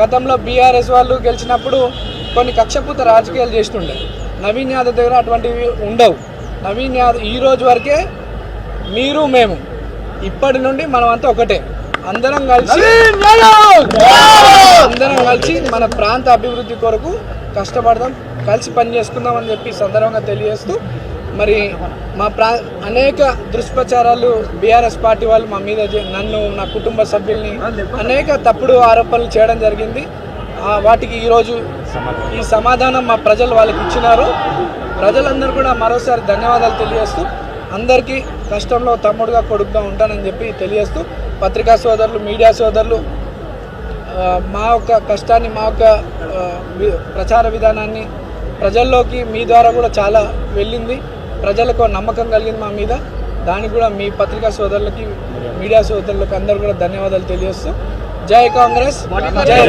గతంలో బీఆర్ఎస్ వాళ్ళు గెలిచినప్పుడు కొన్ని కక్షపూత రాజకీయాలు చేస్తుండే. నవీన్ యాదవ్ దగ్గర అటువంటివి ఉండవు. నవీన్ యాదవ్ ఈ రోజు వరకే మీరు మేము ఇప్పటి నుండి మనమంతా ఒకటే. అందరం కలిసి మన ప్రాంత అభివృద్ధి కొరకు కష్టపడదాం, కలిసి పనిచేసుకుందాం చెప్పి సందర్భంగా తెలియజేస్తూ, మరి మా అనేక దుష్ప్రచారాలు బీఆర్ఎస్ పార్టీ వాళ్ళు మా మీద నన్ను, నా కుటుంబ సభ్యుల్ని అనేక తప్పుడు ఆరోపణలు చేయడం జరిగింది. వాటికి ఈరోజు ఈ సమాధానం మా ప్రజలు వాళ్ళకి ఇచ్చినారు. ప్రజలందరూ కూడా మరోసారి ధన్యవాదాలు తెలియజేస్తూ, అందరికీ కష్టంలో తమ్ముడుగా కొడుకుగా ఉంటానని చెప్పి తెలియజేస్తూ, పత్రికా సోదరులు, మీడియా సోదరులు మా యొక్క కష్టాన్ని, మా యొక్క ప్రచార విధానాన్ని ప్రజల్లోకి మీ ద్వారా కూడా చాలా వెళ్ళింది. ప్రజలకు నమ్మకం కలిగింది మా మీద. దానికి కూడా మీ పత్రికా సోదరులకి, మీడియా సోదరులకి అందరూ కూడా ధన్యవాదాలు తెలియజేస్తూ, జై కాంగ్రెస్, జై